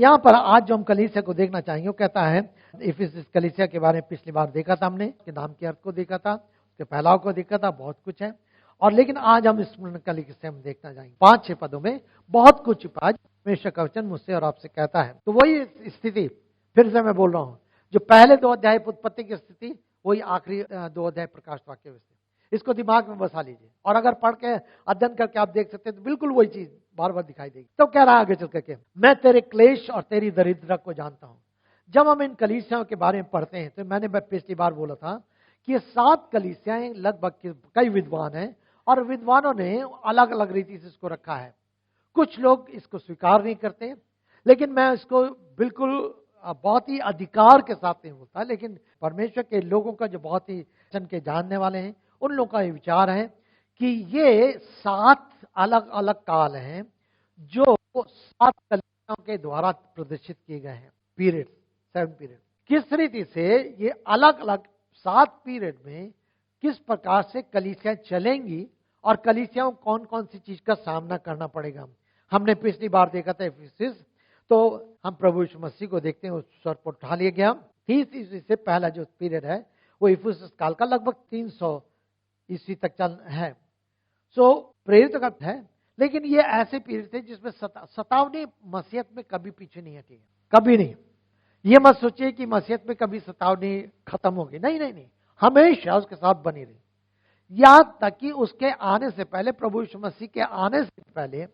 यहाँ पर आज जो हम कलीसिया को देखना चाहेंगे, वो कहता है इफिसुस कलीसिया के बारे में पिछली बार देखा था हमने, उसके नाम के अर्थ को देखा था, उसके फैलाव को देखा था, बहुत कुछ है। और लेकिन आज हम स्मरण कलीसिया में देखना चाहेंगे 5-6 पदों में बहुत कुछ छिपा है। परमेश्वर का वचन मुझसे और आपसे कहता है। तो वही स्थिति फिर से मैं बोल रहा हूँ, जो पहले 2 अध्याय उत्पत्ति की स्थिति, वही आखिरी 2 अध्याय प्रकाश वाक्य में। इसको दिमाग में बसा लीजिए, और अगर पढ़ के अध्ययन करके आप देख सकते हैं तो बिल्कुल वही चीज बार बार दिखाई देगी। तो कह रहा है आगे चल करके, मैं तेरे क्लेश और तेरी दरिद्रता को जानता हूं। जब हम इन कलीसियाओं के बारे में पढ़ते हैं, तो मैंने पिछली बार बोला था कि ये 7 कलीसियाएं लगभग कई विद्वान हैं, और विद्वानों ने अलग अलग रीति से इसको रखा है। कुछ लोग इसको स्वीकार नहीं करते, लेकिन मैं इसको बिल्कुल बहुत ही अधिकार के साथ नहीं बोलता, लेकिन परमेश्वर के लोगों का जो बहुत ही वचन के जानने वाले हैं, उन लोगों का ये विचार है कि ये 7 अलग अलग काल हैं जो 7 कलीसियाओं के द्वारा प्रदर्शित किए गए हैं। Period, 7 period. किस रीति से ये अलग अलग 7 पीरियड में किस प्रकार से कलीसियां चलेंगी और कलीसियाओं कौन कौन सी चीज का सामना करना पड़ेगा। हमने पिछली बार देखा था इफिसुस, तो हम प्रभु यीशु मसीह को देखते हैं, उस स्वर पर उठा लिया गया। 30 ईस्वी से पहला जो पीरियड है वो इफिसुस काल का लगभग 300 ईस्वी तक चल है। सो प्रेरित का है, लेकिन ये ऐसे पीरियड थे जिसमें सतावनी मसीहत में कभी पीछे नहीं हटी है, कभी नहीं। ये मत सोचिए कि मसीहत में कभी सतावनी खत्म होगी, नहीं नहीं नहीं, हमेशा उसके साथ बनी रही। यहां तक कि उसके आने से पहले, प्रभु यीशु मसीह के आने से पहले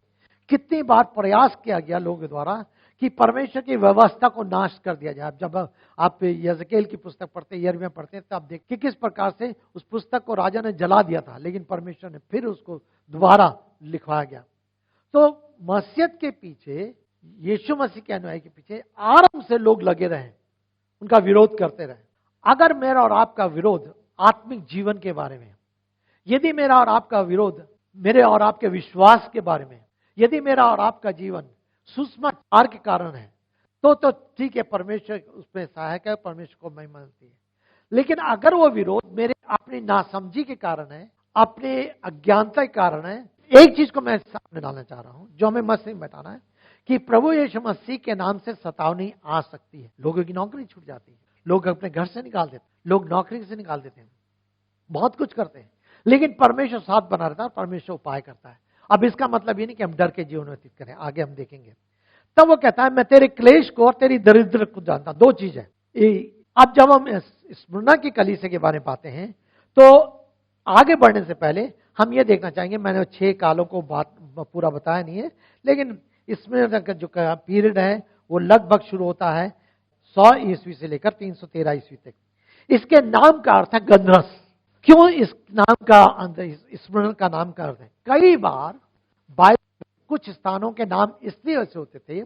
कितनी बार प्रयास किया गया लोगों द्वारा कि परमेश्वर की व्यवस्था को नाश कर दिया जाए। जब आप यजकेल की पुस्तक पढ़ते, यिर्मयाह पढ़ते हैं, तो आप देखते किस प्रकार से उस पुस्तक को राजा ने जला दिया था, लेकिन परमेश्वर ने फिर उसको दोबारा लिखवाया गया। तो मसीहत के पीछे, यीशु मसीह के अनुयायी के पीछे आरंभ से लोग लगे रहे, उनका विरोध करते रहे। अगर मेरा और आपका विरोध आत्मिक जीवन के बारे में, यदि मेरा और आपका विरोध मेरे और आपके विश्वास के बारे में, यदि मेरा और आपका जीवन सुसमाचार के कारण है, तो ठीक है, परमेश्वर उसमें सहायक है, परमेश्वर को महिमा मिलती है। लेकिन अगर वो विरोध मेरे अपनी नासमझी के कारण है, अपने अज्ञानता के कारण है, एक चीज को मैं सामने डालना चाह रहा हूं, जो हमें मसीह में बताना है कि प्रभु यीशु मसीह के नाम से सतावनी आ सकती है। लोगों की नौकरी छूट जाती है, लोग अपने घर से निकाल देते, लोग नौकरी से निकाल देते हैं, बहुत कुछ करते हैं, लेकिन परमेश्वर साथ बना रहता है, परमेश्वर उपाय करता है। अब इसका मतलब ये नहीं कि हम डर के जीवन व्यतीत करें, आगे हम देखेंगे। तब वो कहता है मैं तेरे क्लेश को और तेरी दरिद्र को जानता। 2 चीज है। अब जब हम स्मृणा की कलीसिया के बारे में बातें हैं, तो आगे बढ़ने से पहले हम ये देखना चाहेंगे, मैंने 6 कालों को बात पूरा बताया नहीं है, लेकिन इसमें जो पीरियड है वो लगभग शुरू होता है 100 ईस्वी से लेकर 313 ईस्वी तक। इसके नाम का अर्थ है गंधरस। क्यों इस नाम का, स्मरण का नाम का अर्थ है? कई बार बाइबल कुछ स्थानों के नाम इसलिए ऐसे होते थे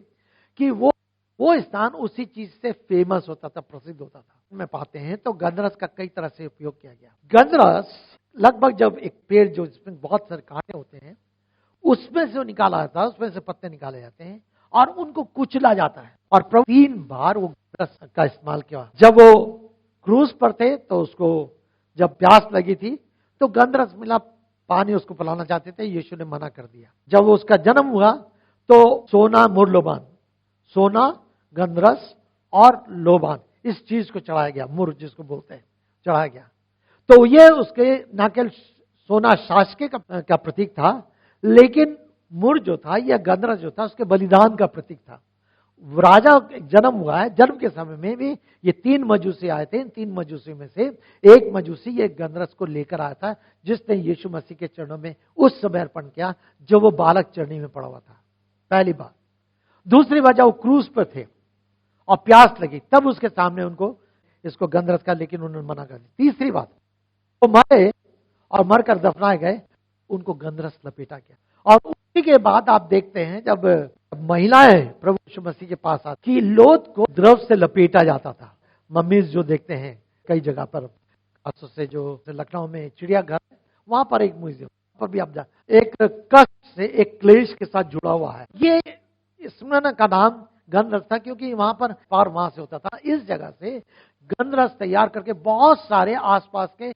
कि वो स्थान उसी चीज से फेमस होता था, प्रसिद्ध होता था। में पाते हैं तो गंधरस का कई तरह से उपयोग किया गया। गंधरस लगभग जब एक पेड़ जो जिसमें बहुत सारे कांटे होते हैं, उसमें से निकाला जाता है, उसमें से पत्ते निकाले जाते हैं और उनको कुचला जाता है। और प्रभु 3 बार वो गंधरस का इस्तेमाल किया। जब वो क्रूस पर थे तो उसको जब प्यास लगी थी तो गंधरस मिला, पानी उसको पिलाना चाहते थे, यीशु ने मना कर दिया। जब वो उसका जन्म हुआ तो सोना मुर लोबान, सोना गंधरस और लोबान, इस चीज को चढ़ाया गया, मुर जिसको बोलते हैं, चढ़ाया गया। तो ये उसके न केवल सोना शासके का प्रतीक था, लेकिन मुर जो था या गंधरस जो था उसके बलिदान का प्रतीक था। राजा जन्म हुआ है, जन्म के समय में भी ये 3 मजूसी आए थे। इन 3 मजूसी में से एक मजूसी ये गंधरस को लेकर आया था, जिसने यीशु मसीह के चरणों में उस समय अर्पण किया जब वो बालक चरनी में पड़ा हुआ था, पहली बार। दूसरी बार जब वो क्रूस पर थे और प्यास लगी, तब उसके सामने उनको इसको गंधरस का, लेकिन उन्होंने मना कर दिया। तीसरी बात, वो मरे और मरकर दफनाए गए, उनको गंधरस लपेटा गया। और उसी के बाद आप देखते हैं जब महिलाएं प्रभु यीशु मसीह के पास आती कि लोथ को द्रव से लपेटा जाता था। मम्मीज जो देखते हैं कई जगह पर, खासतौर से जो लखनऊ में चिड़ियाघर, वहां पर एक म्यूजियम पर भी आप जा, एक कष्ट से, एक क्लेश के साथ जुड़ा हुआ है। ये स्मरण का नाम गंधरस था क्योंकि वहां पर पार वहां से होता था। इस जगह से गंधरस तैयार करके बहुत सारे आसपास के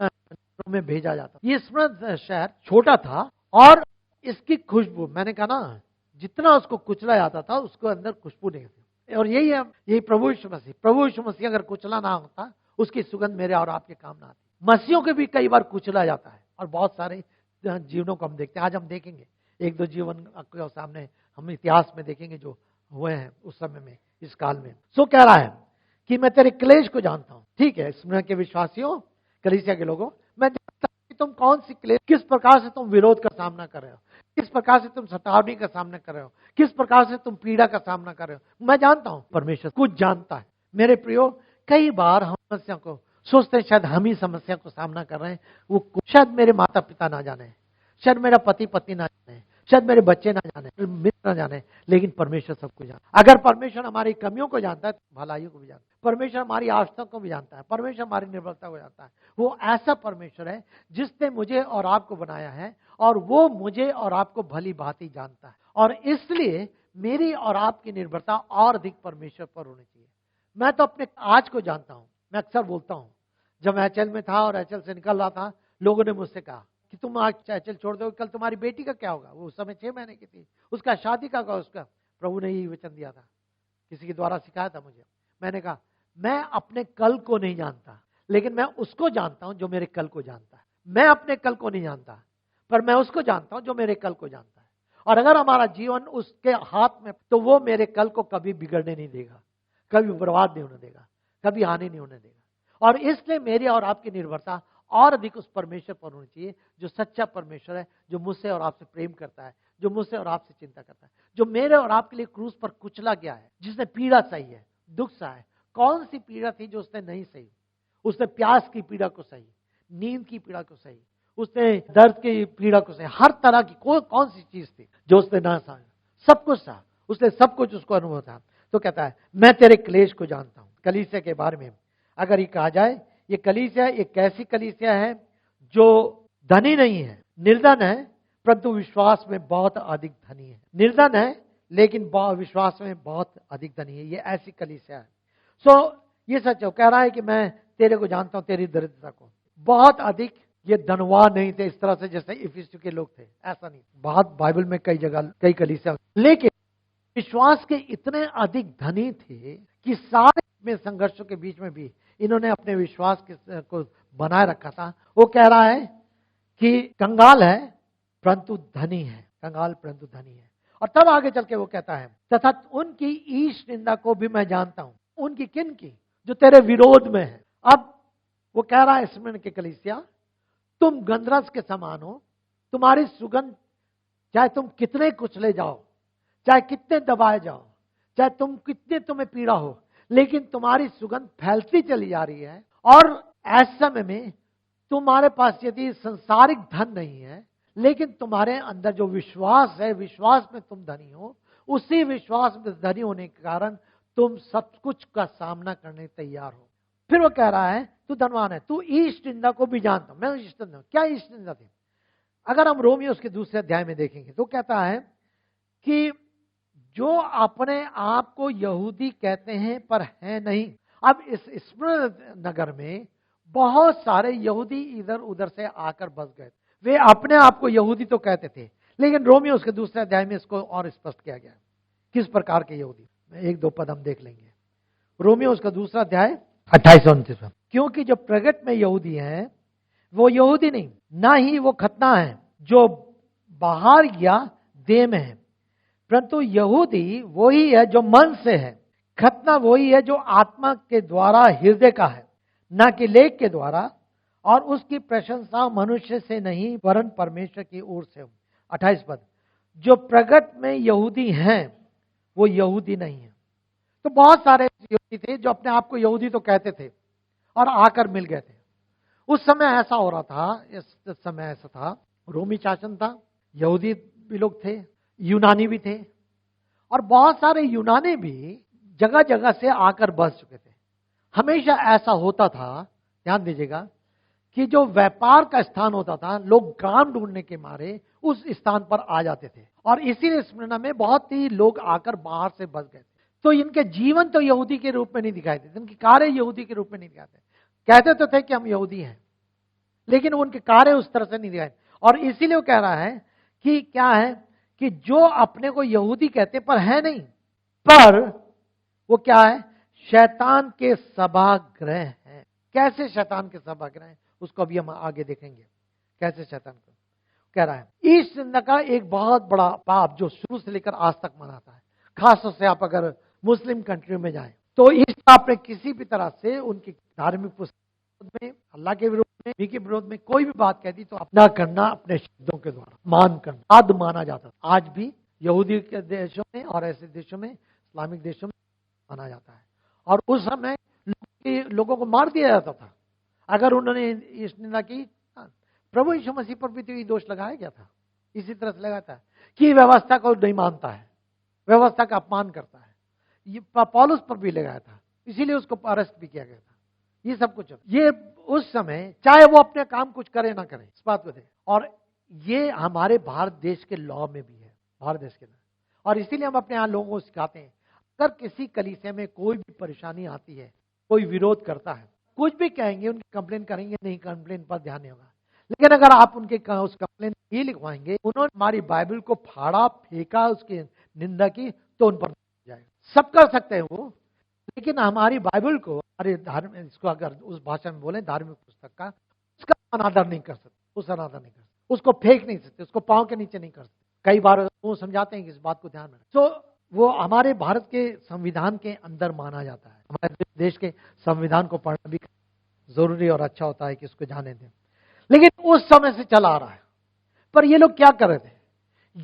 में भेजा जाता। ये स्मरण शहर छोटा था और इसकी खुशबू, मैंने कहा ना, जितना उसको कुचला जाता था उसको अंदर खुशबू नहीं थी। और यही है, यही प्रभु यीशु मसीह। प्रभु यीशु मसीह अगर कुचला ना होता, उसकी सुगंध मेरे और आपके काम ना आती। मसीहों के भी कई बार कुचला जाता है, और बहुत सारे जीवनों को हम देखते हैं। आज हम देखेंगे एक दो जीवन के सामने, हम इतिहास में देखेंगे जो हुए हैं उस समय में, इस काल में। सो कह रहा है कि मैं तेरे क्लेश को जानता हूं। ठीक है, स्मरण के विश्वासियों, कलीसिया के लोगों, मैं जानता हूं कि तुम कौन सी क्लेश, किस प्रकार से तुम विरोध का सामना कर रहे हो, किस प्रकार से तुम सतावनी का सामना कर रहे हो, किस प्रकार से तुम पीड़ा का सामना कर रहे हो। मैं जानता हूं, परमेश्वर कुछ जानता है। मेरे प्रियो, कई बार हम समस्या को सोचते हैं शायद हम ही समस्या को सामना कर रहे हैं, वो शायद मेरे माता पिता ना जाने, शायद मेरा पति पत्नी ना जाने, शायद मेरे बच्चे ना जाने, मित्र ना जाने, लेकिन परमेश्वर सब कुछ जानता है। अगर परमेश्वर हमारी कमियों को जानता है तो भलाइयों को भी जानता है। परमेश्वर हमारी आवश्यकता को भी जानता है, परमेश्वर हमारी निर्बलता को जानता है। वो ऐसा परमेश्वर है जिसने मुझे और आपको बनाया है, और वो मुझे और आपको भली भांति जानता है। और इसलिए मेरी और आपकी निर्भरता और अधिक परमेश्वर पर होनी चाहिए। मैं तो अपने आज को जानता हूं। मैं अक्सर बोलता हूं, जब मैं एचएल में था और एचएल से निकल रहा था, लोगों ने मुझसे कहा कि तुम आज एचएल छोड़ दो, कल तुम्हारी बेटी का क्या होगा। वो उस समय 6 महीने की थी, उसका शादी का उसका प्रभु ने यही वचन दिया था, किसी के द्वारा सिखाया था मुझे। मैंने कहा मैं अपने कल को नहीं जानता, लेकिन मैं उसको जानता हूं जो मेरे कल को जानता है। मैं अपने कल को नहीं जानता, पर मैं उसको जानता हूं जो मेरे कल को जानता है। और अगर हमारा जीवन उसके हाथ में, तो वो मेरे कल को कभी बिगड़ने नहीं देगा, कभी बर्बाद नहीं होने देगा, कभी हानि नहीं होने देगा। और इसलिए मेरी और आपकी निर्भरता और अधिक उस परमेश्वर पर होनी चाहिए जो सच्चा परमेश्वर है, जो मुझसे और आपसे प्रेम करता है, जो मुझसे और आपसे चिंता करता है, जो मेरे और आपके लिए क्रूस पर कुचला गया है, जिसने पीड़ा सही है, दुख सहा है। कौन सी पीड़ा थी जो उसने नहीं सही? उसने प्यास की पीड़ा को सही, नींद की पीड़ा को सही, उसने दर्द की पीड़ा को सही, हर तरह की कौन सी चीज थी जो उसने ना सहा? सब कुछ सहा, उसने सब कुछ उसको अनुभव था। तो कहता है मैं तेरे क्लेश को जानता हूं। कलीसिया के बारे में अगर ये कहा जाए, ये कलीसिया एक ऐसी कलीसिया है जो धनी नहीं है, निर्धन है, परंतु विश्वास में बहुत अधिक धनी है। निर्धन है लेकिन विश्वास में बहुत अधिक धनी है। ये ऐसी कलीसिया है। ये सच है। कह रहा है कि मैं तेरे को जानता हूं, तेरी दरिद्रता को। बहुत अधिक ये धनवान नहीं थे इस तरह से जैसे इफिसुस के लोग थे, ऐसा नहीं। बहुत बाइबल में कई जगह कई कलीसिया, लेकिन विश्वास के इतने अधिक धनी थे कि सारे में संघर्षों के बीच में भी इन्होंने अपने विश्वास को बनाए रखा था। वो कह रहा है कि कंगाल है परंतु धनी है, कंगाल परंतु धनी है। और तब आगे चल के वो कहता है तथा उनकी ईश निंदा को भी मैं जानता हूं। उनकी किन की? जो तेरे विरोध में है। अब वो कह रहा है स्मरण के कलीसिया, तुम गंधरस के समान हो, तुम्हारी सुगंध चाहे तुम कितने कुचले जाओ, चाहे कितने दबाए जाओ, चाहे कितने तुम्हें पीड़ा हो, लेकिन तुम्हारी सुगंध फैलती चली जा रही है। और ऐसे समय में तुम्हारे पास यदि संसारिक धन नहीं है, लेकिन तुम्हारे अंदर जो विश्वास है, विश्वास में तुम धनी हो, उसी विश्वास में धनी होने के कारण तुम सब कुछ का सामना करने तैयार हो। फिर वो कह रहा है तू धनवान है, तू ईश निंदा को भी जानता हूं। मैं ईश निंदा, क्या ईश निंदा थी? अगर हम रोमियो उसके दूसरे अध्याय में देखेंगे तो कहता है कि जो अपने आप को यहूदी कहते हैं पर है नहीं। अब इस स्मरण नगर में बहुत सारे यहूदी इधर उधर से आकर बस गए। वे अपने आप को यहूदी तो कहते थे, लेकिन रोमियो उसके दूसरे अध्याय में इसको और स्पष्ट किया गया किस प्रकार के यहूदी। एक दो पद हम देख लेंगे। रोमियो उसका दूसरा अध्याय 28-29। क्योंकि जो प्रगट में यहूदी हैं वो यहूदी नहीं, ना ही वो खतना है जो बाहर या देह में है, परंतु यहूदी वही है जो मन से है। खतना वही है जो आत्मा के द्वारा हृदय का है, ना कि लेख के द्वारा, और उसकी प्रशंसा मनुष्य से नहीं वरन परमेश्वर की ओर से। 28 पद, जो प्रगट में यहूदी हैं वो यहूदी नहीं है। तो बहुत सारे यहूदी थे जो अपने आप को यहूदी तो कहते थे और आकर मिल गए थे। उस समय ऐसा हो रहा था, इस समय ऐसा था, रोमी शासन था, यहूदी भी लोग थे, यूनानी भी थे, और बहुत सारे यूनानी भी जगह जगह से आकर बस चुके थे। हमेशा ऐसा होता था, ध्यान दीजिएगा, कि जो व्यापार का स्थान होता था, लोग काम ढूंढने के मारे उस स्थान पर आ जाते थे, और इसीलिए स्मरणा में बहुत ही लोग आकर बाहर से बस गए थे। तो इनके जीवन तो यहूदी के रूप में नहीं दिखाई देते, इनके कार्य यहूदी के रूप में नहीं दिखाते। कहते तो थे कि हम यहूदी हैं, लेकिन उनके कार्य उस तरह से नहीं दिखाए। और इसीलिए वो कह रहा है कि क्या है कि जो अपने को यहूदी कहते पर है नहीं, पर वो क्या है? शैतान के सभागृह हैं। कैसे शैतान के सभागृह हैं उसको अभी हम आगे देखेंगे, कैसे शैतान को कह रहा है। इस निंदा का एक बहुत बड़ा पाप जो शुरू से लेकर आज तक मनाता है, खासतौर से आप अगर मुस्लिम कंट्री में जाएं तो इस पाप ने किसी भी तरह से उनकी धार्मिक पुस्तक में, अल्लाह के विरोध में, नबी के विरोध में कोई भी बात कह दी तो अपना करना अपने शब्दों के द्वारा मान करना आद माना जाता था। आज भी यहूदी के देशों में और ऐसे देशों में, इस्लामिक देशों में माना जाता है। और उस समय लोगों को मार दिया जाता था अगर उन्होंने इस निंदा की। प्रभु यीशु मसीह पर भी तो ये दोष लगाया गया था, इसी तरह से लगाया था कि व्यवस्था को नहीं मानता है, व्यवस्था का अपमान करता है। ये पौलुस पर भी लगाया था, इसीलिए उसको अरेस्ट भी किया गया था। ये सब कुछ ये उस समय, चाहे वो अपने काम कुछ करे ना करे, इस बात को देखें। और ये हमारे भारत देश के लॉ में भी है, भारत देश के अंदर। और इसीलिए हम अपने यहाँ लोगों को सिखाते हैं, अगर किसी कलीसिया में कोई भी परेशानी आती है, कोई विरोध करता है, कुछ भी कहेंगे, उनकी कंप्लेन करेंगे, नहीं कंप्लेन पर ध्यान नहीं होगा। लेकिन अगर आप उनके उस कंप्लेन ही लिखवाएंगे, उन्होंने हमारी बाइबल को फाड़ा, फेंका, उसकी निंदा की, तो उन पर जाएगा। सब कर सकते हैं वो, लेकिन हमारी बाइबल को, हमारे धार्मिक, इसको अगर उस भाषा में बोले धार्मिक पुस्तक का, उसका अनादर नहीं कर सकते, उसका अनादर नहीं कर सकते, उसको फेंक नहीं सकते, उसको पांव के नीचे नहीं कर सकते। कई बार वो समझाते हैं कि इस बात को ध्यान में। तो वो हमारे भारत के संविधान के अंदर माना जाता है। हमारे देश के संविधान को पढ़ना भी जरूरी और अच्छा होता है कि इसको जाने दें। लेकिन उस समय से चला आ रहा है। पर ये लोग क्या कर रहे थे?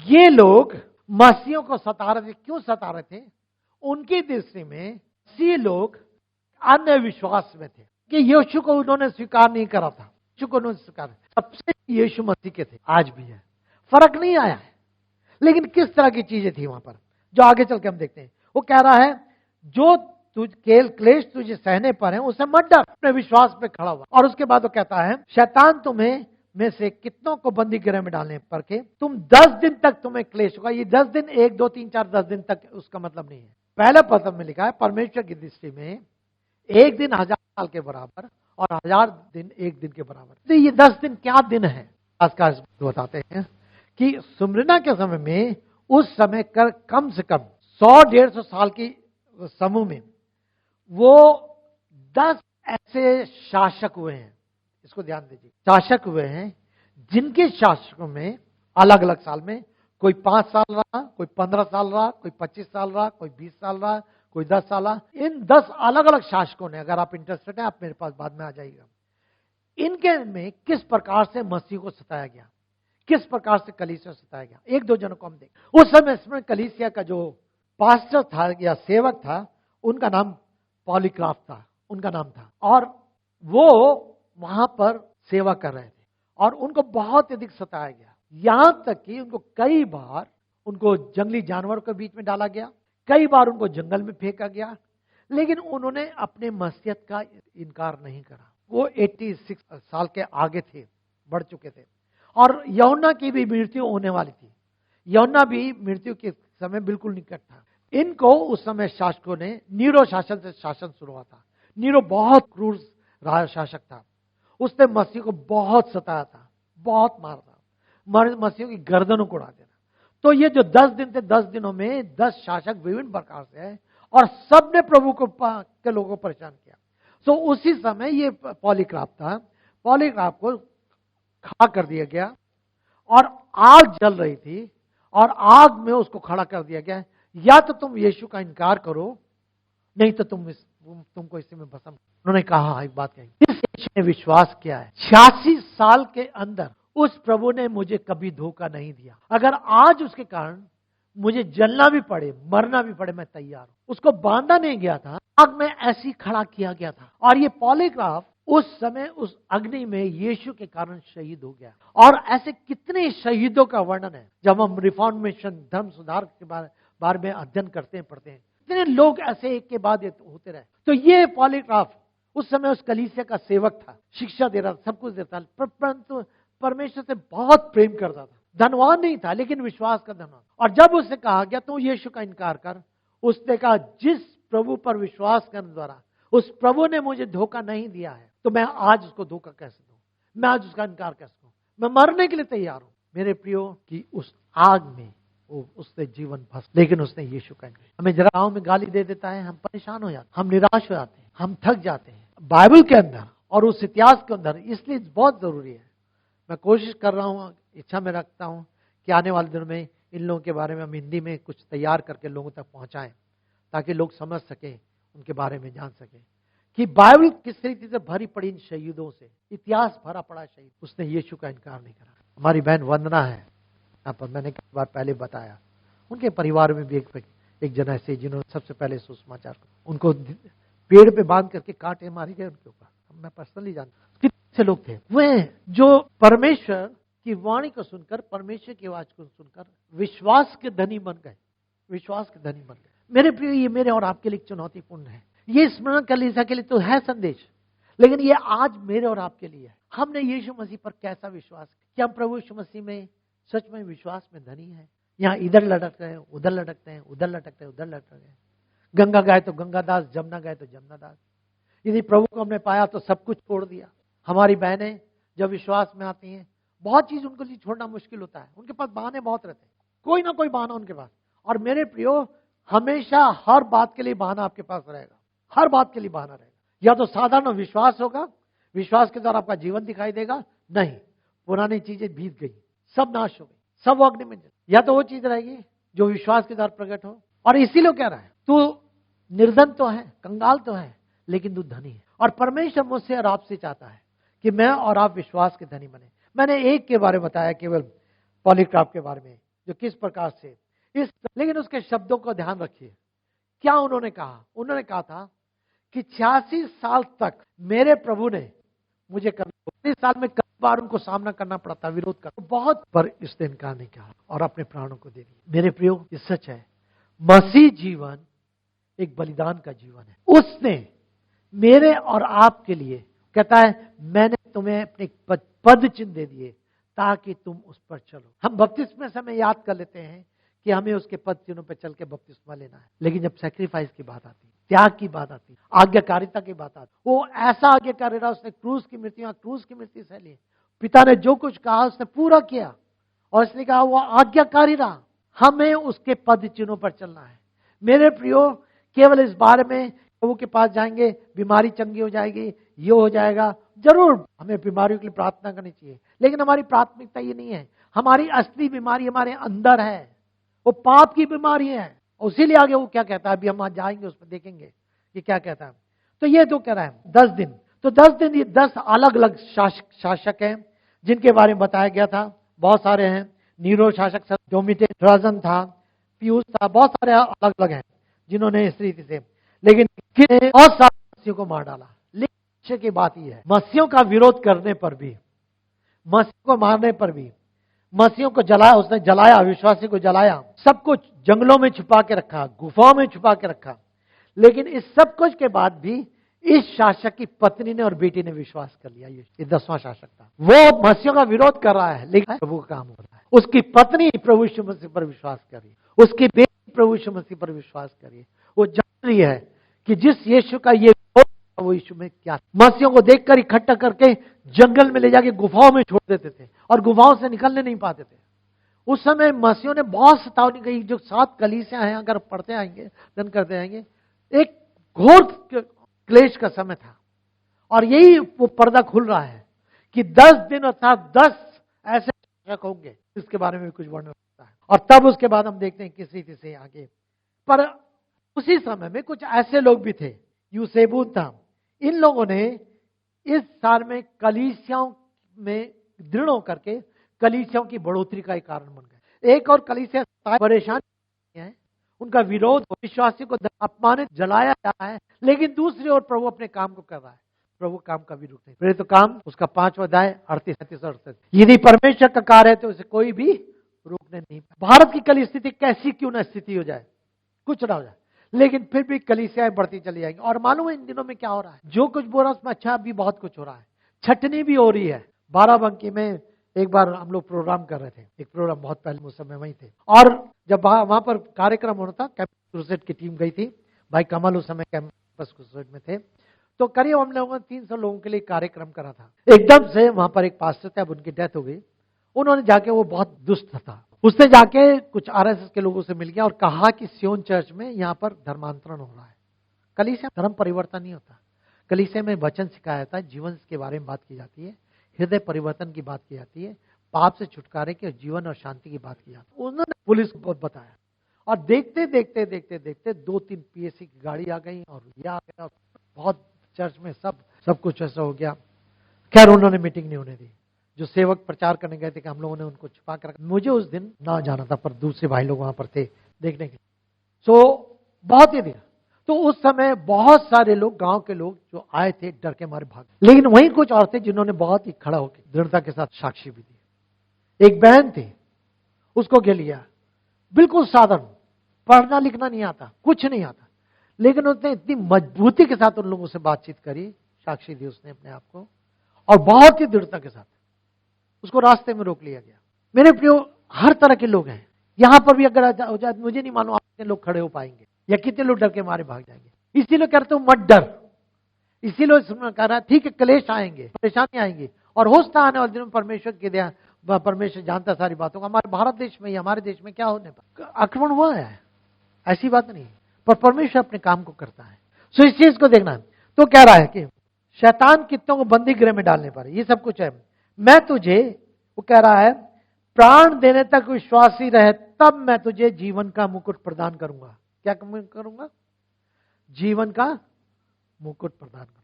ये लोग मसीहियों को सता रहे थे। क्यों सता रहे थे? उनकी दृष्टि में मसीही लोग अन्य विश्वास में थे कि यीशु को उन्होंने स्वीकार नहीं करा था। यीशु को उन्होंने स्वीकार, सबसे यीशु मसीह के थे, आज भी है, फर्क नहीं आया है। लेकिन किस तरह की चीजें थी वहां पर, जो आगे चल के हम देखते हैं। वो कह रहा है, जो क्लेश तुझे सहने पर है उसे मत डर, अपने विश्वास पे खड़ा हुआ। और उसके बाद वो कहता है, शैतान तुम्हें में से कितनों को बंदी गृह में डालने पर के तुम 10 दिन तक तुम्हें क्लेश होगा। ये 10 दिन, 1 2 3 4 10 दिन तक उसका मतलब नहीं है। पहले पद में लिखा है, परमेश्वर की दृष्टि में 1 दिन 1000 साल के बराबर और 1000 दिन 1 दिन के बराबर। तो ये 10 दिन क्या दिन है? आज का बताते हैं कि सुमरना के समय में, उस समय कर कम से कम 100-150 साल की समूह में वो 10 ऐसे शासक हुए हैं। इसको ध्यान दीजिए, शासक हुए हैं जिनके शासकों में अलग अलग साल में, कोई 5 साल रहा, कोई 15 साल रहा, कोई 25 साल रहा, कोई 20 साल रहा, कोई 10 साल रहा। इन 10 अलग अलग शासकों ने, अगर आप इंटरेस्टेड हैं आप मेरे पास बाद में आ जाइएगा, इनके में किस प्रकार से मसीह को सताया गया, किस प्रकार से कलीसिया सताया गया। 1-2 जनों को हम देख। उस समय इसमें कलीसिया का जो पास्टर था या सेवक था, उनका नाम पॉलीक्राफ था, उनका नाम था। और वो वहां पर सेवा कर रहे थे और उनको बहुत अधिक सताया गया। यहां तक कि उनको कई बार उनको जंगली जानवरों के बीच में डाला गया, कई बार उनको जंगल में फेंका गया। लेकिन उन्होंने अपने मसीहत का इनकार नहीं करा। वो 86 साल के आगे थे, बढ़ चुके थे। और यूहन्ना की भी मृत्यु होने वाली थी। यूहन्ना भी मृत्यु के समय बिल्कुल निकट था। इनको उस समय शासकों ने, नीरो शासन से शासन शुरू हुआ था। नीरो बहुत क्रूर शासक था। उसने मसीह को बहुत सताया था, बहुत मारा था, मसीह की गर्दनों को उड़ा देना। तो ये जो 10 दिन थे, 10 दिनों में 10 शासक विभिन्न प्रकार से है और सबने प्रभु को के लोगों को परेशान किया। तो उसी समय ये पॉलीक्राफ था, पॉलीक्राफ को खड़ा कर दिया गया और आग जल रही थी और आग में उसको खड़ा कर दिया गया। या तो तुम यीशु का इनकार करो, नहीं तो तुमको इसी में भस्म। उन्होंने कहा, एक बात कही, जिस यीशु ने विश्वास किया है 86 साल के अंदर, उस प्रभु ने मुझे कभी धोखा नहीं दिया। अगर आज उसके कारण मुझे जलना भी पड़े, मरना भी पड़े, मैं तैयार हूं। उसको बांधा नहीं गया था, आग में ऐसी खड़ा किया गया था। और ये पॉलीग्राफ उस समय उस अग्नि में यीशु के कारण शहीद हो गया। और ऐसे कितने शहीदों का वर्णन है जब हम रिफॉर्मेशन, धर्म सुधार के बारे में अध्ययन करते हैं, पढ़ते हैं। कितने लोग ऐसे एक के बाद एक होते रहे। तो ये पॉलीग्राफ उस समय उस कलीसिया का सेवक था, शिक्षा दे रहा था, सब कुछ देता था, परंतु परमेश्वर से बहुत प्रेम करता था। धनवान नहीं था, लेकिन विश्वास का धनवान। और जब उससे कहा गया तो यीशु का इनकार कर, उसने कहा, जिस प्रभु पर विश्वास करने द्वारा उस प्रभु ने मुझे धोखा नहीं दिया है, तो मैं आज उसको धोखा कैसे दूं, मैं आज उसका इनकार कैसे दूं, मैं मरने के लिए तैयार हूं। मेरे प्रियो, कि उस आग में वो उससे जीवन भस, लेकिन उसने यीशु का इनकार। हमें जरा गाँव में गाली दे देता है, हम परेशान हो जाते हैं, हम निराश हो जाते हैं, हम थक जाते हैं। बाइबल के अंदर और उस इतिहास के अंदर, इसलिए बहुत जरूरी है। मैं कोशिश कर रहा हूँ, इच्छा में रखता हूँ कि आने वाले दिनों में इन लोगों के बारे में हम हिंदी में कुछ तैयार करके लोगों तक पहुंचाएं, ताकि लोग समझ सकें, उनके बारे में जान सकें कि बाइबल किस तरीके से भरी पड़ी इन शहीदों से, इतिहास भरा पड़ा शहीद, उसने यीशु का इनकार नहीं करा। हमारी बहन वंदना है यहाँ पर, मैंने कई बार पहले बताया, उनके परिवार में भी एक जन ऐसे जिन्होंने सबसे पहले सुसमाचार को, उनको पेड़ पे बांध करके कांटे मारे गए उनके ऊपर। मैं पर्सनली जानता हूं कितने से लोग थे वे जो परमेश्वर की वाणी को सुनकर, परमेश्वर की आवाज को सुनकर विश्वास के धनी बन गए, विश्वास के धनी बन गए। मेरे प्रिय, ये मेरे और आपके लिए चुनौतीपूर्ण है। ये स्मरण कलीसिया के लिए तो है संदेश, लेकिन ये आज मेरे और आपके लिए है। हमने यीशु मसीह पर कैसा विश्वास, क्या हम प्रभु यीशु मसीह में सच में विश्वास में धनी है? यहाँ इधर लटकते हैं, उधर लटकते हैं, उधर लटकते हैं, उधर लटकते हैं। गंगा गए तो गंगादास, जमुना गए तो जमुनादास। यदि प्रभु को हमने पाया तो सब कुछ छोड़ दिया। हमारी बहनें जब विश्वास में आती हैं, बहुत चीज उनको लिए छोड़ना मुश्किल होता है, उनके पास बहाने बहुत रहते हैं, कोई ना कोई बहाना उनके पास। और मेरे प्रियो, हमेशा हर बात के लिए बहाना आपके पास रहेगा, हर बात के लिए बहाना रहेगा। या तो साधारण विश्वास होगा, विश्वास के द्वारा आपका जीवन दिखाई देगा, नहीं पुरानी चीजें बीत गई, सब नाश हो गई, सब अग्नि में। या तो वो चीज रहेगी जो विश्वास के द्वारा प्रकट हो। और इसीलिए कह रहा है, तू निर्धन तो है, कंगाल तो है, लेकिन तू धनी है। और परमेश्वर मुझसे और आपसे चाहता है कि मैं और आप विश्वास के धनी बने। मैंने एक के बारे में बताया, केवल पॉलीक्राफ्ट के बारे में, जो किस प्रकार से इस, लेकिन उसके शब्दों को ध्यान रखिए। क्या उन्होंने कहा? उन्होंने कहा था कि 86 साल तक मेरे प्रभु ने मुझे कभी 36 साल में कई बार उनको सामना करना पड़ा था, विरोध कर बहुत, पर इसने इनकार नहीं किया और अपने प्राणों को दे दिया। मेरे प्रियो, ये सच है। मसीह जीवन एक बलिदान का जीवन है। उसने मेरे और आपके लिए कहता है, मैंने तुम्हें अपने पद चिन्ह दे दिए ताकि तुम उस पर चलो। हम बपतिस्मे समय याद कर लेते हैं कि हमें उसके पद चिन्हों पर चल के बपतिस्मा लेना है, लेकिन जब सैक्रिफाइस की बात आती है, त्याग की बात आती है, आज्ञाकारिता की बात आती है, वो ऐसा आज्ञाकारी रहा, उसने क्रूस की मृत्यु से ली। पिता ने जो कुछ कहा उसने पूरा किया, और इसने कहा वो आज्ञाकारी रहा। हमें उसके पद चिन्हों पर चलना है। मेरे प्रियो, केवल इस बारे में प्रभु के पास जाएंगे, बीमारी चंगी हो जाएगी, ये हो जाएगा, जरूर हमें बीमारियों के लिए प्रार्थना करनी चाहिए, लेकिन हमारी प्राथमिकता ये नहीं है। हमारी असली बीमारी हमारे अंदर है, वो पाप की बीमारी है। उसीलिए आगे वो क्या कहता है, अभी हम आज जाएंगे उसमें देखेंगे कि क्या कहता है। तो ये तो कह रहा है 10 दिन, तो 10 दिन ये 10 अलग अलग शासक हैं जिनके बारे में बताया गया था। बहुत सारे हैं, नीरो शासक, डोमिटेन, ट्राजन था, पियूस था, बहुत सारे अलग अलग हैं जिन्होंने इस रीति से, लेकिन बहुत सारे मसीहों को मार डाला। लेकिन की बात यह है, मसीहों का विरोध करने पर भी, मसीह को मारने पर भी, मसीहों को जलाया, उसने जलाया, विश्वासी को जलाया, सब कुछ जंगलों में छुपा के रखा, गुफाओं में छुपा के रखा। लेकिन इस सब कुछ के बाद भी इस शासक की पत्नी ने और बेटी ने विश्वास कर लिया। ये 10वां शासक था, वो मसीहों का विरोध कर रहा है, लेकिन प्रभु का काम हो रहा है। उसकी पत्नी प्रभु यीशु मसीह पर विश्वास कर रही है, उसकी बेटी प्रभु यीशु मसीह पर विश्वास कर रही है। वो जान रही है कि जिस यीशु का ये वो यीशु में क्या, मसीहों को देखकर इकट्ठा करके जंगल में ले जाके गुफाओं में छोड़ देते थे और गुफाओं से निकलने नहीं पाते थे। उस समय मसीहों ने बहुत सतावनी कही। जो 7 कलीसियां हैं, अगर पढ़ते आएंगे, अध्ययन करते आएंगे, एक घोर क्लेश का समय था। और यही वो पर्दा खुल रहा है कि 10 दिन अर्थात 10 ऐसे शासक होंगे, इसके बारे में भी कुछ वर्णन होता है। और तब उसके बाद हम देखते हैं किस रीति से आगे। पर उसी समय में कुछ ऐसे लोग भी थे, यूसेबून था। इन लोगों ने इस साल में कलीसियाओं में दृढ़ होकर के कलीसियाओं की बढ़ोतरी का एक कारण बन गए। एक और कलीसिया परेशान है, उनका विरोध, विश्वासी को अपमानित, जलाया जा रहा है, लेकिन दूसरी ओर प्रभु अपने काम को कर रहा है। प्रभु काम का भी रुक नहीं। प्रेरित काम उसका 5वां अध्याय 38 और 38। यदि परमेश्वर का कार्य है तो उसे कोई भी रोकने नहीं। भारत की कल स्थिति कैसी क्यों ना स्थिति हो जाए, कुछ ना हो जाए, लेकिन फिर भी कलीसियाएं बढ़ती चली जाएंगी। और मालूम है इन दिनों में क्या हो रहा है, जो कुछ बोल रहा उसमें अच्छा भी बहुत कुछ हो रहा है। छटनी भी हो रही है। बाराबंकी में एक बार हम लोग प्रोग्राम कर रहे थे, एक प्रोग्राम बहुत पहले उस समय वहीं थे, और जब वहां पर कार्यक्रम होना था, कैंपस क्रूसेड की टीम गई थी, भाई कमल उस समय कैंपस क्रूसेड में थे, तो करीब हम लोगों ने 300 लोगों के लिए कार्यक्रम करा था। एकदम से वहां पर एक पास्टर थे, अब उनकी डेथ हो गई। उन्होंने जाके, वो बहुत दुष्ट था, उसने जाके कुछ आरएसएस के लोगों से मिल गया और कहा कि सियोन चर्च में यहाँ पर धर्मांतरण हो रहा है। कलीसिया में धर्म परिवर्तन नहीं होता, कलीसिया में वचन सिखाया जाता है, जीवन के बारे में बात की जाती है, हृदय परिवर्तन की बात की जाती है, पाप से छुटकारे के जीवन और शांति की बात की जाती है। उन्होंने पुलिस को बहुत बताया और देखते देखते देखते देखते 2-3 पीएससी की गाड़ी आ गई और ये आ गया, बहुत चर्च में सब कुछ ऐसा हो गया। खैर उन्होंने मीटिंग नहीं होने दी। जो सेवक प्रचार करने गए थे कि हम लोगों ने उनको छुपा कर रखा। मुझे उस दिन ना जाना था, पर दूसरे भाई लोग वहां पर थे देखने के लिए। सो बहुत ही देर, तो उस समय बहुत सारे लोग, गांव के लोग जो आए थे, डर के मारे भाग। लेकिन वहीं कुछ औरतें जिन्होंने बहुत ही खड़ा होकर दृढ़ता के साथ साक्षी भी दी। एक बहन थी, उसको क्या लिया, बिल्कुल साधारण, पढ़ना लिखना नहीं आता, कुछ नहीं आता, लेकिन उसने इतनी मजबूती के साथ उन लोगों से बातचीत करी, साक्षी दी उसने अपने आप को, और बहुत ही दृढ़ता के साथ उसको रास्ते में रोक लिया गया। मेरे प्रियो, हर तरह के लोग हैं यहां पर भी। अगर हो जाए, मुझे नहीं मालूम आप कितने लोग खड़े हो पाएंगे या कितने लोग डर के मारे भाग जाएंगे। इसीलिए कहते हो मत डर, इसीलिए कह रहा है ठीक है, क्लेश आएंगे, परेशानी आएंगी, और होता आने वाले दिनों में परमेश्वर की दया, परमेश्वर जानता सारी बातों का। हमारे भारत देश में, हमारे देश में क्या होने पर आक्रमण हुआ है, ऐसी बात नहीं, पर परमेश्वर अपने काम को करता है। सो इस चीज को देखना है। तो कह रहा है कि शैतान कितनों को बंदी गृह में डालने पर, ये सब कुछ है। मैं तुझे, वो कह रहा है, प्राण देने तक विश्वासी रहे, तब मैं तुझे जीवन का मुकुट प्रदान करूंगा। क्या करूंगा? जीवन का मुकुट प्रदान करूंगा।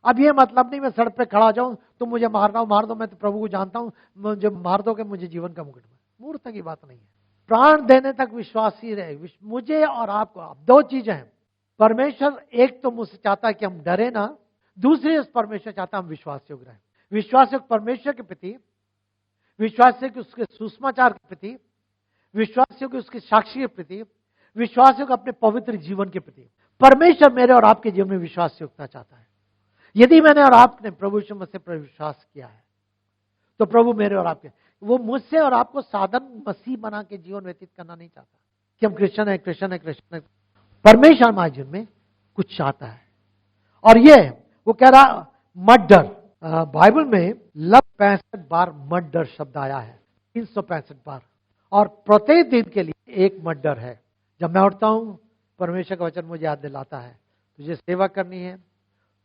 अब ये मतलब नहीं मैं सड़क पे खड़ा जाऊं, तुम मुझे मारना हो मार दो, मैं तो प्रभु को जानता हूं, मुझे मार दोगे मुझे जीवन का मुकुट। मूर्खता की बात नहीं है। प्राण देने तक विश्वासी रहे, मुझे और आपको। अब दो चीजें हैं, परमेश्वर एक तो मुझसे चाहता है कि हम डरे ना, दूसरी परमेश्वर चाहता है हम विश्वास योग्य रहे। विश्वास योग्य परमेश्वर के प्रति, विश्वास योग्य उसके सुसमाचार के प्रति, विश्वास योग्य उसके साक्षी के प्रति, विश्वास योग्य अपने पवित्र जीवन के प्रति। परमेश्वर मेरे और आपके जीवन में विश्वास योग्यता चाहता है। यदि मैंने और आपने प्रभु यीशु मसीह पर विश्वास किया है, तो प्रभु मेरे और आपके, वो मुझसे और आपको साधन मसीह बना के जीवन व्यतीत करना नहीं चाहता कि हम क्रिश्चियन है। परमेश्वर हमारे जीवन में कुछ चाहता है। और ये वो कह रहा मत डर। बाइबल में लगभग 65 बार मत डर शब्द आया है, 365 बार, और प्रत्येक दिन के लिए एक मत डर है। जब मैं उठता हूं, परमेश्वर का वचन मुझे याद दिलाता है, तुझे सेवा करनी है,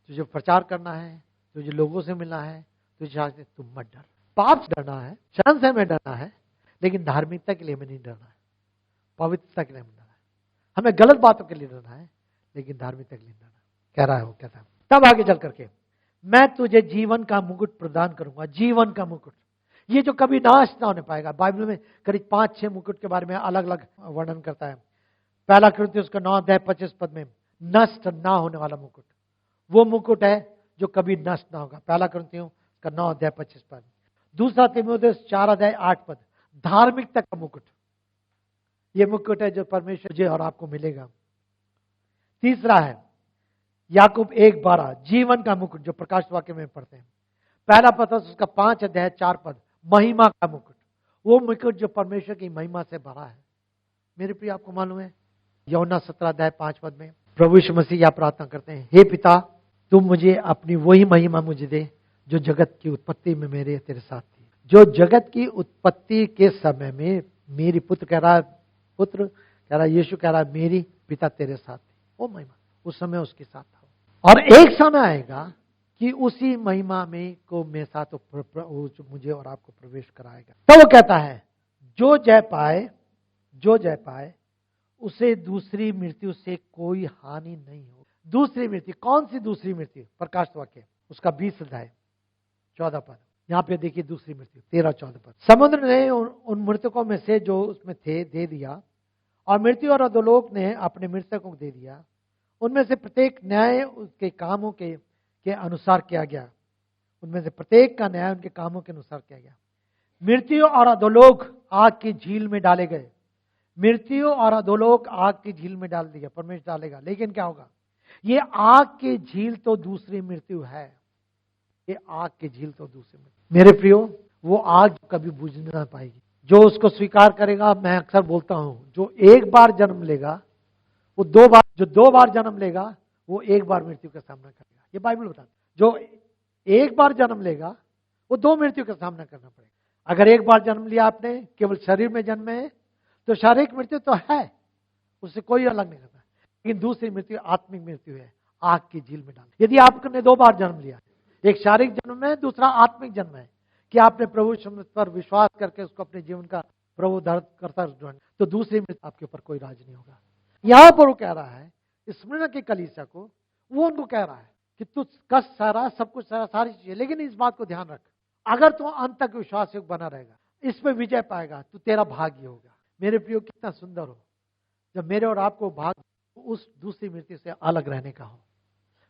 तुझे प्रचार करना है, तुझे लोगों से मिलना है, तुझे तुम मत डर। पाप से डरना है, शरण से हमें डरना है, लेकिन धार्मिकता के लिए हमें नहीं डरना है, पवित्रता के लिए हमें डरना है। हमें गलत बातों के लिए डरना है, लेकिन धार्मिकता के लिए डरना है। कह रहा है वो, कहता है तब आगे चल करके मैं तुझे जीवन का मुकुट प्रदान करूंगा। जीवन का मुकुट, ये जो कभी नाश ना होने पाएगा। बाइबल में करीब 5-6 मुकुट के बारे में अलग अलग वर्णन करता है। पहला कृत्य उसका 9 अध्याय 25 पद में, नष्ट ना होने वाला मुकुट, वो मुकुट है जो कभी नष्ट ना होगा। पहला कृत्य का 9 अध्याय 25 पद। दूसरा तीमुथियुस 4 अध्याय 8 पद, धार्मिकता का मुकुट, ये मुकुट है जो परमेश्वर जी और आपको मिलेगा। तीसरा है याकूब 1:12, जीवन का मुकुट, जो प्रकाश वाक्य में पढ़ते हैं। पहला पत्रस उसका 5 अध्याय 4 पद, महिमा का मुकुट, वो मुकुट जो परमेश्वर की महिमा से भरा है। मेरे प्रिय, आपको मालूम है यूहन्ना 17 अध्याय 5 पद में प्रभु यीशु मसीह यह प्रार्थना करते हैं, हे पिता, तुम मुझे अपनी वही महिमा मुझे दे जो जगत की उत्पत्ति में मेरे तेरे साथ थी। जो जगत की उत्पत्ति के समय में मेरी पुत्र कह रहा, पुत्र कह रहा, यीशु कह रहा, मेरी पिता तेरे साथ थी, वो महिमा उस समय उसके साथ था। और एक समय आएगा कि उसी महिमा में को मेरे साथ मुझे और आपको प्रवेश कराएगा। तो वो कहता है जो जय पाए उसे दूसरी मृत्यु से कोई हानि नहीं हो। दूसरी मृत्यु, कौन सी दूसरी मृत्यु? प्रकाश वाक्य उसका 20 अध्याय 14 पद। यहां पे देखिए दूसरी मृत्यु 13-14 पद। समुद्र ने उन मृतकों में से जो उसमें थे दे दिया, और मृत्यु और अधोलोक ने अपने मृतकों को दे दिया। उनमें से प्रत्येक न्याय उसके कामों के अनुसार किया गया। उनमें से प्रत्येक का न्याय उनके कामों के अनुसार किया गया। मृत्यु और अधोलोक आग की झील में डाले गए। मृत्यु और अधोलोक आग की झील में डाल दिया, परमेश्वर डालेगा। लेकिन क्या होगा? ये आग की झील तो दूसरी मृत्यु है। ये आग की झील तो दूसरी मृत्यु। मेरे प्रियो, वो आग कभी बुझ ना पाएगी। जो उसको स्वीकार करेगा, मैं अक्सर बोलता हूं, जो एक बार जन्म लेगा वो दो बार जन्म लेगा वो एक बार मृत्यु का सामना करेगा। ये बाइबल बताता है। जो एक बार जन्म लेगा वो 2 मृत्यु का सामना करना पड़ेगा। अगर एक बार जन्म लिया आपने, केवल शरीर में जन्मे हैं, तो शारीरिक मृत्यु तो है, उससे कोई अलग नहीं करता। लेकिन दूसरी मृत्यु आत्मिक मृत्यु है, आग की झील में डाल। यदि आपने 2 बार जन्म लिया, एक शारीरिक जन्म है, दूसरा आत्मिक जन्म है, कि आपने प्रभु यीशु पर विश्वास करके उसको अपने जीवन का प्रभु दर्द करता, तो दूसरी मृत्यु आपके ऊपर कोई राज नहीं होगा। यहां पर वो कह रहा है स्मुरना की कलीसिया को, वो उनको कह रहा है कि तू कष्ट सारा, सब कुछ सारा, सारी चीजें, लेकिन इस बात को ध्यान रख, अगर तू अंत तक विश्वास योग बना रहेगा, इसमें विजय पाएगा, तो तेरा भाग्य होगा। मेरे प्रियो, कितना सुंदर हो जब मेरे और आपको भाग्य उस दूसरी मृत्यु से अलग रहने का हो।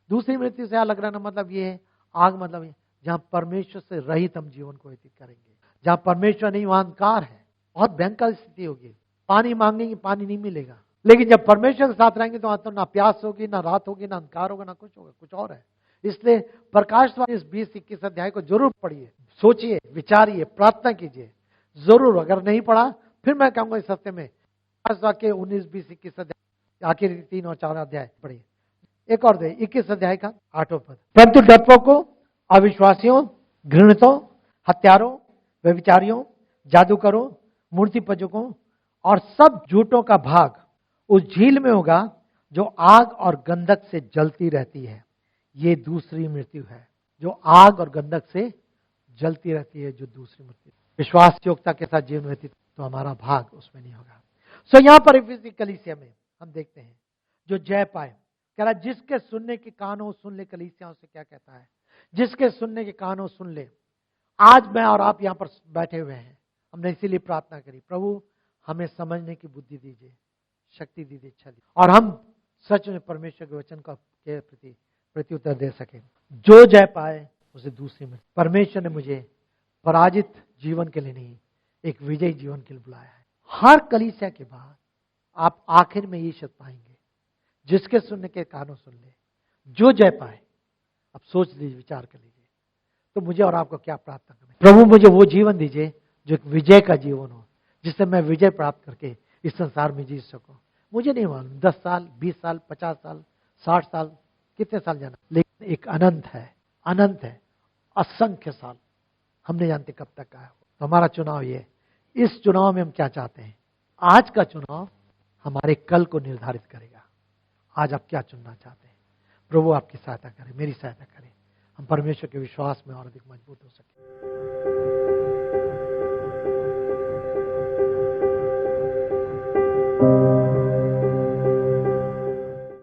दूसरी मृत्यु से अलग रहना मतलब ये है, आग मतलब ये, जहां परमेश्वर से रहित हम जीवन को व्यतीत करेंगे, जहां परमेश्वर नहीं, वहां अंधकार है, बहुत भयंकर स्थिति होगी। पानी मांगेंगे, पानी नहीं मिलेगा। लेकिन जब परमेश्वर के साथ रहेंगे तो वहां तो ना प्यास होगी, ना रात होगी, ना अंधकार होगा, ना कुछ होगा, कुछ और है। इसलिए प्रकाश वाले इस 20-21 अध्याय को जरूर पढ़िए, सोचिए, विचारिए, प्रार्थना कीजिए जरूर। अगर नहीं पढ़ा, फिर मैं कहूंगा इस हफ्ते में प्रकाश वाक्य 19, 20, 21 अध्याय, आखिर 3 और 4 अध्याय पढ़िए। एक और दे 21 अध्याय का 8वां पद, परंतु डरपोकों, अविश्वासियों, घृणितों, हत्यारों, व्यभिचारियों, जादूकरों, मूर्ति पूजकों और सब झूठों का भाग उस झील में होगा जो आग और गंधक से जलती रहती है। ये दूसरी मृत्यु है, जो आग और गंधक से जलती रहती है, जो दूसरी मृत्यु। विश्वास योग्यता के साथ जीवन व्यतीत, तो हमारा भाग उसमें नहीं होगा। सो यहां पर इफिसी कलीसिया में हम देखते हैं जो जय पाए, कह रहा जिसके सुनने के कान हो सुन ले। कलीसियाओं से क्या कहता है? जिसके सुनने के कान हो सुन ले। आज मैं और आप यहां पर बैठे हुए हैं, हमने इसीलिए प्रार्थना करी, प्रभु हमें समझने की बुद्धि दीजिए, शक्ति दीजिए, इच्छा दीजिए, और हम सच में परमेश्वर के वचन का के प्रति प्रत्युत्तर दे सके। जो जय पाए उसे दूसरी में। परमेश्वर ने मुझे पराजित जीवन के लिए नहीं, एक विजयी जीवन के लिए बुलाया है। हर कलीसिया के बाद आप आखिर में ये शब्द पाएंगे, जिसके सुनने के कानों सुन ले, जो जय पाए। अब सोच लीजिए, विचार कर लीजिए, तो मुझे और आपको क्या प्रार्थना करना है? प्रभु मुझे वो जीवन दीजिए जो एक विजय का जीवन हो, जिससे मैं विजय प्राप्त करके इस संसार में जी सकूं। मुझे नहीं मालूम 10 साल, 20 साल, 50 साल, 60 साल, कितने साल जाना, लेकिन एक अनंत है, अनंत है, असंख्य साल, हम नहीं जानते कब तक आया हो। तो हमारा चुनाव ये, इस चुनाव में हम क्या चाहते हैं? आज का चुनाव हमारे कल को निर्धारित करेगा। आज आप क्या चुनना चाहते हैं? प्रभु आपकी सहायता करे, मेरी सहायता करे, हम परमेश्वर के विश्वास में और अधिक मजबूत हो सके।